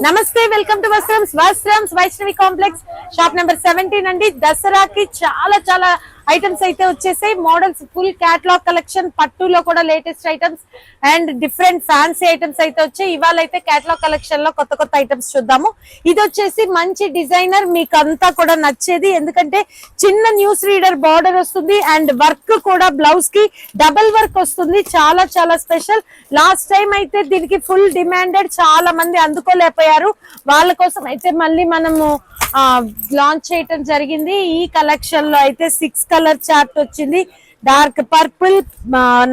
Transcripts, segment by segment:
నమస్తే, welcome to Vastrams Vaishnavi complex shop number 17 అండి. దసరాకి చాలా ఐటమ్స్ అయితే వచ్చేసాయి. మోడల్స్ ఫుల్ క్యాటలాగ్ కలెక్షన్, పట్టులో కూడా latest items and different fancy items అయితే వచ్చాయి. ఇవాళ అయితే క్యాటలాగ్ కలెక్షన్ లో కొత్త ఐటమ్స్ చూద్దాము. ఇది వచ్చేసి మంచి డిజైనర్, మీకు అంతా కూడా నచ్చేది. ఎందుకంటే చిన్న న్యూస్ రీడర్ బార్డర్ వస్తుంది అండ్ వర్క్ కూడా బ్లౌజ్ కి డబుల్ వర్క్ వస్తుంది. చాలా స్పెషల్. లాస్ట్ టైం అయితే దీనికి ఫుల్ డిమాండెడ్, చాలా మంది అందుకోలేకపోయారు. వాళ్ళ కోసం అయితే మళ్ళీ మనము లాంచ్ చేయటం జరిగింది. ఈ కలెక్షన్ లో అయితే 6 కలర్ చార్ట్ వచ్చింది. డార్క్ పర్పుల్,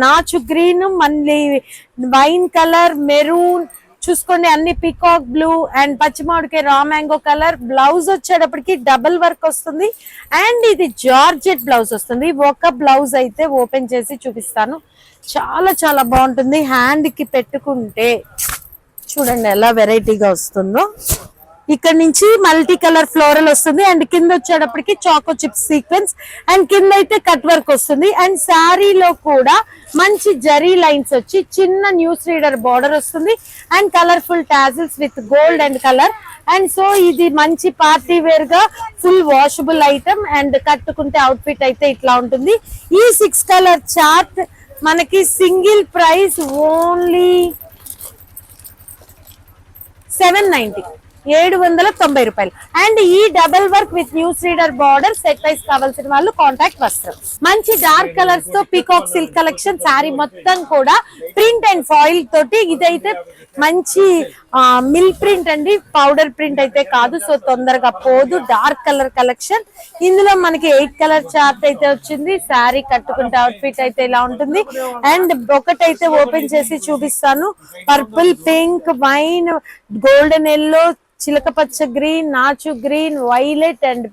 నాచు గ్రీన్, మళ్ళీ వైన్ కలర్, మెరూన్, చూసుకోండి అన్ని పీకాక్ బ్లూ అండ్ పచ్చిమామిడికాయ రా మ్యాంగో కలర్. బ్లౌజ్ వచ్చేటప్పటికి డబుల్ వర్క్ వస్తుంది అండ్ ఇది జార్జెట్ బ్లౌజ్ వస్తుంది. ఒక బ్లౌజ్ అయితే ఓపెన్ చేసి చూపిస్తాను. చాలా బాగుంటుంది. హ్యాండ్ కి పెట్టుకుంటే చూడండి ఎలా వెరైటీగా వస్తుందో. ఇక్కడ నుంచి మల్టీ కలర్ ఫ్లోరల్ వస్తుంది అండ్ కింద వచ్చేటప్పటికి చాకో చిప్స్ సీక్వెన్స్ అండ్ కింద అయితే కట్ వర్క్ వస్తుంది. అండ్ శారీలో కూడా మంచి జరీ లైన్స్ వచ్చి చిన్న న్యూస్ రీడర్ బార్డర్ వస్తుంది and colourful tassels with gold and colour. And so ఇది మంచి పార్టీ వేర్ గా ఫుల్ వాషబుల్ ఐటమ్ అండ్ కట్టుకుంటే అవుట్ ఫిట్ అయితే ఇట్లా ఉంటుంది. ఈ 6 కలర్ చార్ట్ మనకి సింగిల్ ప్రైస్ ఓన్లీ 790, 790 రూపాయలు. అండ్ ఈ double work with news reader border set wise కావాల్సిన వాళ్ళు కాంటాక్ట్ వస్త్రం. మంచి డార్క్ కలర్స్ తో పీకాక్ సిల్క్ కలెక్షన్. శారీ మొత్తం కూడా ప్రింట్ అండ్ ఫాయిల్ తోటి. ఇదైతే మంచి మిల్ ప్రింట్ అండి, పౌడర్ ప్రింట్ అయితే కాదు. సో తొందరగా పోదు. Dark colour collection. ఇందులో మనకి 8 కలర్ చార్ట్ అయితే వచ్చింది. శారీ కట్టుకుంటే అవుట్ ఫిట్ అయితే ఇలా ఉంటుంది. అండ్ ఒకటైతే ఓపెన్ చేసి చూపిస్తాను. Purple, pink, wine, golden yellow, చిలక పచ్చ గ్రీన్, నాచు green, violet and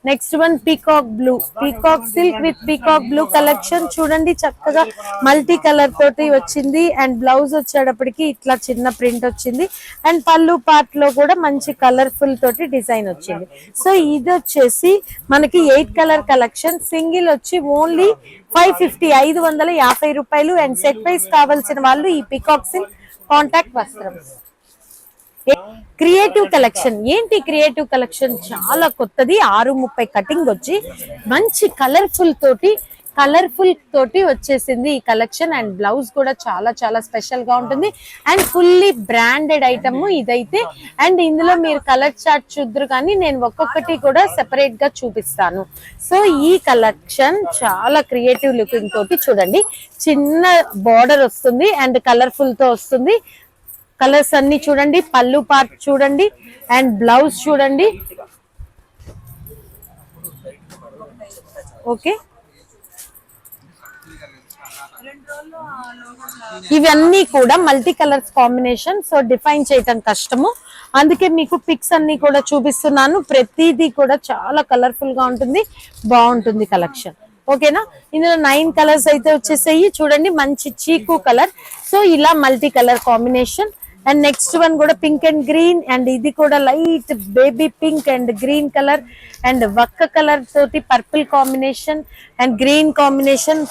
next one peacock blue. Peacock silk with peacock blue collection. చూడండి చక్కగా మల్టీ కలర్ తోటి వచ్చింది. అండ్ బ్లౌజ్ వచ్చేటప్పటికి ఇట్లా చిన్న ప్రింట్ వచ్చింది అండ్ పళ్ళు పార్ట్ లో కూడా మంచి కలర్ఫుల్ తోటి డిజైన్ వచ్చింది. సో ఇది వచ్చేసి మనకి 8 కలర్ కలెక్షన్. సింగిల్ వచ్చి ఓన్లీ 550, 550 రూపాయలు. అండ్ సెట్ వైస్ కావాల్సిన వాళ్ళు ఈ పీకాక్ సిల్క్ కాంటాక్ట్ వస్త్రం. Creative collection. ఏంటి క్రియేటివ్ కలెక్షన్? చాలా కొత్తది. 630 కటింగ్ వచ్చి మంచి కలర్ఫుల్ తోటి వచ్చేసింది ఈ కలెక్షన్. అండ్ బ్లౌజ్ కూడా చాలా స్పెషల్ గా ఉంటుంది అండ్ ఫుల్లీ బ్రాండెడ్ ఐటమ్ ఇదైతే. అండ్ ఇందులో మీరు కలర్ చార్ట్ చూద్దరు, కానీ నేను ఒక్కొక్కటి కూడా సెపరేట్ గా చూపిస్తాను. సో ఈ కలెక్షన్ చాలా క్రియేటివ్ లుకింగ్ తోటి. చూడండి చిన్న బార్డర్ వస్తుంది అండ్ కలర్ఫుల్ తో వస్తుంది. కలర్స్ అన్ని చూడండి. పళ్ళు పార్ట్ చూడండి అండ్ బ్లౌజ్ చూడండి. ఓకే, ఇవన్నీ కూడా multi colours combination. So define చేయటం కష్టము, అందుకే మీకు పిక్స్ అన్ని కూడా చూపిస్తున్నాను. ప్రతిదీ కూడా చాలా కలర్ఫుల్ గా ఉంటుంది, బాగుంటుంది కలెక్షన్. ఓకేనా? ఇందులో 9 కలర్స్ అయితే వచ్చేసాయి. చూడండి మంచి చీకు కలర్. సో ఇలా multi colour combination. And next one కూడా పింక్ అండ్ గ్రీన్ అండ్ ఇది కూడా light baby pink and green colour and వక్క కలర్ తోటి purple combination and green combination.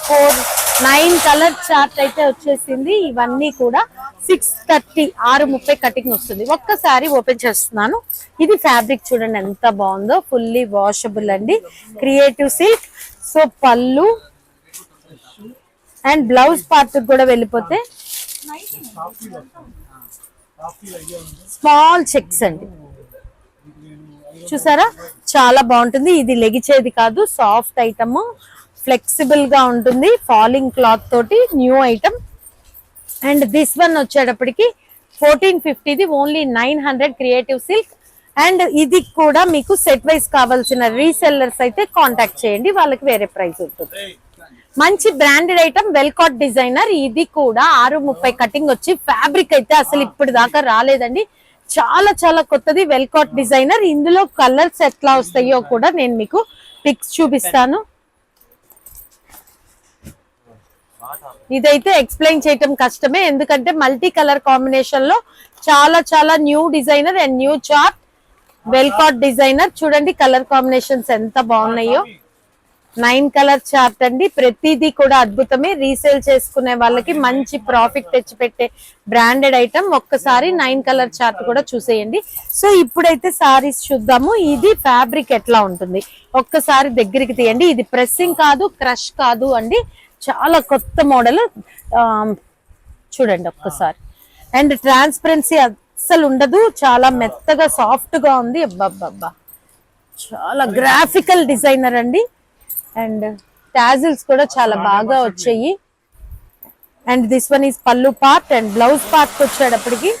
9 colour chart అయితే వచ్చేసింది. ఇవన్నీ కూడా 630, 630 కటింగ్ వస్తుంది. ఒక్కసారి ఓపెన్ చేస్తున్నాను. ఇది ఫ్యాబ్రిక్ చూడండి ఎంత బాగుందో. ఫుల్లీ వాషబుల్ అండి, క్రియేటివ్ సిల్క్. సో పళ్ళు అండ్ బ్లౌజ్ పార్ట్ కూడా వెళ్ళిపోతే స్మాల్ చెక్స్ అండి. చూసారా చాలా బాగుంటుంది. ఇది లెగిచేది కాదు, సాఫ్ట్ ఐటమ్, ఫ్లెక్సిబుల్ గా ఉంటుంది. ఫాలింగ్ క్లాత్ తోటి new item. And this one వచ్చేటప్పటికి 1450, ఓన్లీ 900 క్రియేటివ్ సిల్క్. అండ్ ఇది కూడా మీకు సెట్ వైస్ కావాల్సిన రీసెల్లర్స్ అయితే కాంటాక్ట్ చేయండి, వాళ్ళకి వేరే ప్రైస్ ఉంటుంది. మంచి బ్రాండెడ్ ఐటమ్, వెల్కాట్ డిజైనర్. ఇది కూడా 630 కటింగ్ వచ్చి ఫ్యాబ్రిక్ అయితే అసలు ఇప్పుడు దాకా రాలేదండి. చాలా కొత్తది వెల్కాట్ డిజైనర్. ఇందులో కలర్స్ ఎట్లా వస్తాయో కూడా నేను మీకు పిక్స్ చూపిస్తాను. ఇదైతే ఎక్స్ప్లెయిన్ చేయటం కష్టమే, ఎందుకంటే మల్టీ కలర్ కాంబినేషన్ లో చాలా new designer and new chart. వెల్కాట్ డిజైనర్ చూడండి కలర్ కాంబినేషన్స్ ఎంత బాగున్నాయో. 9 కలర్ చార్ట్ అండి. ప్రతిదీ కూడా అద్భుతమే. రీసేల్ చేసుకునే వాళ్ళకి మంచి ప్రాఫిట్ తెచ్చి పెట్టే బ్రాండెడ్ ఐటమ్. ఒక్కసారి 9 కలర్ చార్ట్ కూడా చూసేయండి. సో ఇప్పుడైతే సారీస్ చూద్దాము. ఇది ఫ్యాబ్రిక్ ఎట్లా ఉంటుంది ఒక్కసారి దగ్గరికి తీయండి. ఇది ప్రెస్సింగ్ కాదు, క్రష్ కాదు అండి, చాలా కొత్త మోడల్. చూడండి ఒక్కసారి. అండ్ ట్రాన్స్పరెన్సీ అస్సలు ఉండదు, చాలా మెత్తగా సాఫ్ట్ గా ఉంది. అబ్బబ్బబ్బా, చాలా గ్రాఫికల్ డిజైనర్ అండి. అండ్ టాజిల్స్ కూడా చాలా బాగా వచ్చాయి. అండ్ దిస్ వన్ ఈస్ పల్లు పార్ట్. అండ్ బ్లౌజ్ పార్ట్ వచ్చేటప్పటికి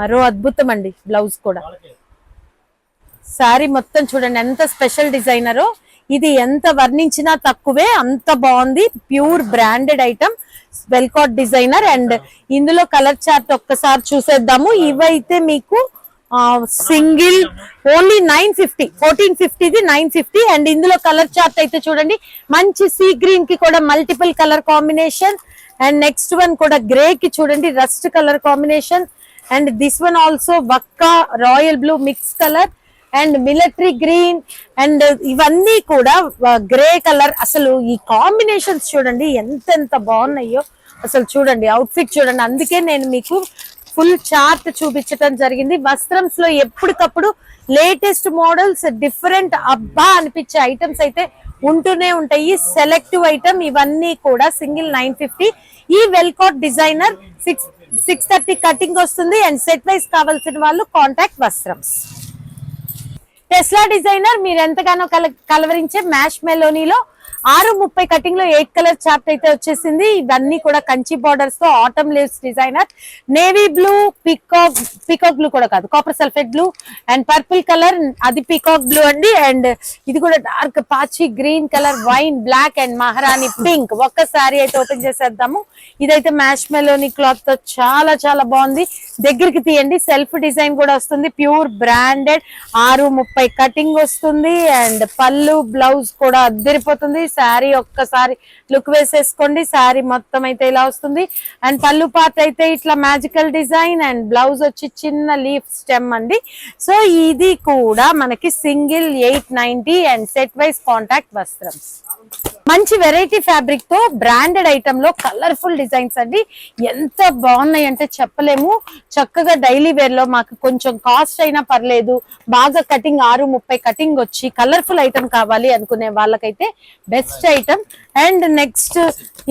మరో అద్భుతం అండి. బ్లౌజ్ కూడా, శారీ మొత్తం చూడండి ఎంత స్పెషల్ డిజైనరో. ఇది ఎంత వర్ణించినా తక్కువే, అంత బాగుంది. ప్యూర్ బ్రాండెడ్ ఐటమ్, వెల్కాట్ డిజైనర్. అండ్ ఇందులో కలర్ చార్ట్ ఒక్కసారి చూసేద్దాము. ఇవైతే మీకు సింగిల్ ఓన్లీ 950, 1450ది 950. అండ్ ఇందులో కలర్ చార్ట్ అయితే చూడండి, మంచి సీ గ్రీన్ కి కూడా multiple colour combination. And next one కూడా గ్రే కి చూడండి rust colour combination. And this one also వక్కా royal blue mix colour and military green. And ఇవన్నీ కూడా గ్రే కలర్. అసలు ఈ కాంబినేషన్స్ చూడండి ఎంత బాగున్నాయో. అసలు చూడండి అవుట్ఫిట్ చూడండి. అందుకే నేను మీకు ఫుల్ చార్ట్ చూపించడం జరిగింది. వస్త్రంస్ లో ఎప్పటికప్పుడు లేటెస్ట్ మోడల్స్, డిఫరెంట్ అబ్బా అనిపించే ఐటమ్స్ అయితే ఉంటూనే ఉంటాయి. సెలెక్టివ్ ఐటమ్ ఇవన్నీ కూడా సింగిల్ 950. ఈ వెల్కాట్ డిజైనర్ 630 కటింగ్ వస్తుంది. అండ్ సెట్ వైస్ కావాల్సిన వాళ్ళు కాంటాక్ట్ వస్త్రంస్. టెస్లా డిజైనర్ మీరు ఎంతగానో కలవరించే మ్యాష్ మెలోనీలో 630 కటింగ్ లో 8 కలర్ చార్ట్ అయితే వచ్చేసింది. ఇవన్నీ కూడా కంచి బార్డర్స్ తో autumn leaves designer. Navy blue, peacock blue కూడా కాదు, copper sulphate blue and purple colour, అది పీకాక్ బ్లూ అండి. అండ్ ఇది కూడా డార్క్ పాచి green colour, wine black and Maharani pink. ఒక్కసారి అయితే ఓపెన్ చేసేద్దాము. ఇదైతే మ్యాష్ మెలోనీ క్లాత్ తో చాలా బాగుంది. దగ్గరికి తీయండి. సెల్ఫ్ డిజైన్ కూడా వస్తుంది, ప్యూర్ బ్రాండెడ్. 630 కటింగ్ వస్తుంది. అండ్ పళ్ళు బ్లౌజ్ కూడా అద్దరిపోతుంది. శారీ ఒక్కసారి లుక్ వేసేసుకోండి. శారీ మొత్తం అయితే ఇలా వస్తుంది. అండ్ పళ్ళు పార్ట్ అయితే ఇట్లా మ్యాజికల్ డిజైన్. అండ్ బ్లౌజ్ వచ్చి చిన్న లీఫ్ స్టెమ్ అండి. సో ఇది కూడా మనకి single 890. And set wise contact వస్త్రం. మంచి వెరైటీ ఫ్యాబ్రిక్ తో బ్రాండెడ్ ఐటమ్ లో కలర్ఫుల్ డిజైన్స్ అండి. ఎంత బాగున్నాయి అంటే చెప్పలేము. చక్కగా డైలీ వేర్ లో మాకు కొంచెం కాస్ట్ అయినా పర్లేదు, బాగా కటింగ్ 630 కటింగ్ వచ్చి కలర్ఫుల్ ఐటమ్ కావాలి అనుకునే వాళ్ళకైతే బెస్ట్ ఐటమ్. అండ్ నెక్స్ట్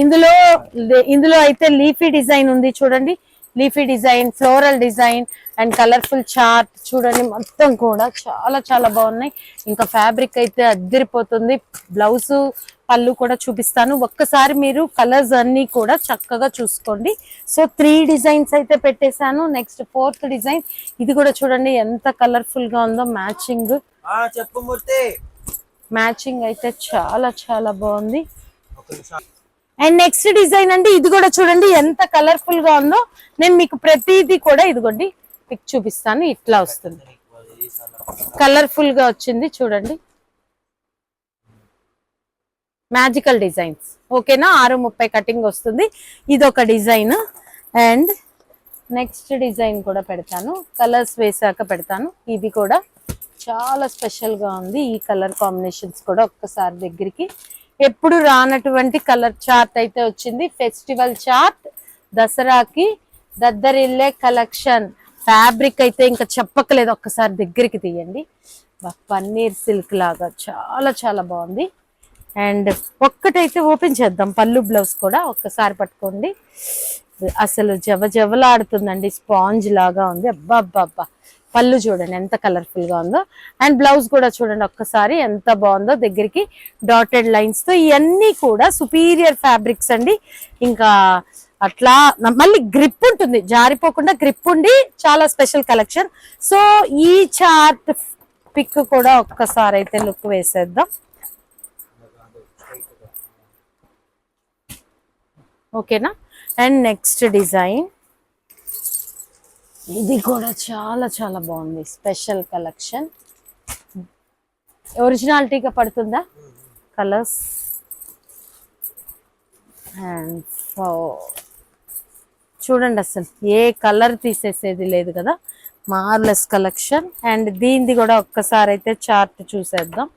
ఇందులో అయితే లీఫీ డిజైన్ ఉంది చూడండి. Leafy design, floral design and colourful chart చూడండి. మొత్తం కూడా చాలా బాగున్నాయి. ఇంకా ఫ్యాబ్రిక్ అయితే అద్దరిపోతుంది. బ్లౌజ్ పళ్ళు కూడా చూపిస్తాను. ఒక్కసారి మీరు కలర్స్ అన్ని కూడా చక్కగా చూసుకోండి. సో 3 డిజైన్స్ అయితే పెట్టేశాను. Next 4th design. ఇది కూడా చూడండి ఎంత కలర్ఫుల్ గా ఉందో. మ్యాచింగ్ అయితే చాలా బాగుంది. అండ్ నెక్స్ట్ డిజైన్ అండి, ఇది కూడా చూడండి ఎంత కలర్ఫుల్ గా ఉందో. నేను మీకు ప్రతిదీ కూడా ఇదిగోండి పిక్ చూపిస్తాను. ఇట్లా వస్తుంది, కలర్ఫుల్ గా వచ్చింది చూడండి. మ్యాజికల్ డిజైన్స్ ఓకేనా. 630 కటింగ్ వస్తుంది. ఇది ఒక డిజైన్. అండ్ నెక్స్ట్ డిజైన్ కూడా పెడతాను, కలర్స్ వేసాక పెడతాను. ఇది కూడా చాలా స్పెషల్ గా ఉంది. ఈ కలర్ కాంబినేషన్స్ కూడా ఒక్కసారి దగ్గరికి. ఎప్పుడు రానటువంటి కలర్ చార్ట్ అయితే వచ్చింది. ఫెస్టివల్ చార్ట్, దసరాకి దద్దరిల్లే కలెక్షన్. ఫ్యాబ్రిక్ అయితే ఇంకా చెప్పకలేదు. ఒక్కసారి దగ్గరికి తీయండి. పన్నీర్ సిల్క్ లాగా చాలా బాగుంది. అండ్ ఒక్కటైతే ఓపెన్ చేద్దాం. పళ్ళు బ్లౌజ్ కూడా ఒక్కసారి పట్టుకోండి. అసలు జవలాడుతుందండి, స్పాంజ్ లాగా ఉంది. అబ్బా పళ్ళు చూడండి ఎంత కలర్ఫుల్ గా ఉందో. అండ్ బ్లౌజ్ కూడా చూడండి ఒక్కసారి ఎంత బాగుందో. దగ్గరికి డాటెడ్ లైన్స్ తో. ఇవన్నీ కూడా సుపీరియర్ ఫ్యాబ్రిక్స్ అండి. ఇంకా అట్లా మళ్ళీ గ్రిప్ ఉంటుంది, జారిపోకుండా గ్రిప్ ఉండి చాలా స్పెషల్ కలెక్షన్. సో ఈ చార్ట్ పిక్ కూడా ఒక్కసారి అయితే లుక్ వేసేద్దాం. ఓకేనా. అండ్ నెక్స్ట్ డిజైన్, ఇది కూడా చాలా బాగుంది. Special collection. ఒరిజినాలిటీగా పడుతుందా కలర్స్. అండ్ చూడండి అసలు ఏ కలర్ తీసేసేది లేదు కదా. మార్లెస్ కలెక్షన్. అండ్ దీనిది కూడా ఒక్కసారి అయితే చార్ట్ చూసేద్దాం.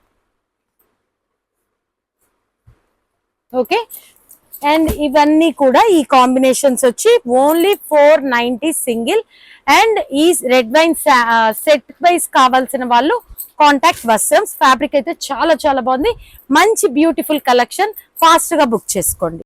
ఓకే, అండ్ ఇవన్నీ కూడా ఈ కాంబినేషన్స్ వచ్చి ఓన్లీ 490 సింగిల్. అండ్ ఈ రెడ్ వైన్ సెట్ వైస్ కావాల్సిన వాళ్ళు కాంటాక్ట్ వస్త్రమ్స్. ఫ్యాబ్రిక్ అయితే చాలా చాలా బాగుంది, మంచి బ్యూటిఫుల్ కలెక్షన్, ఫాస్ట్ గా బుక్ చేసుకోండి.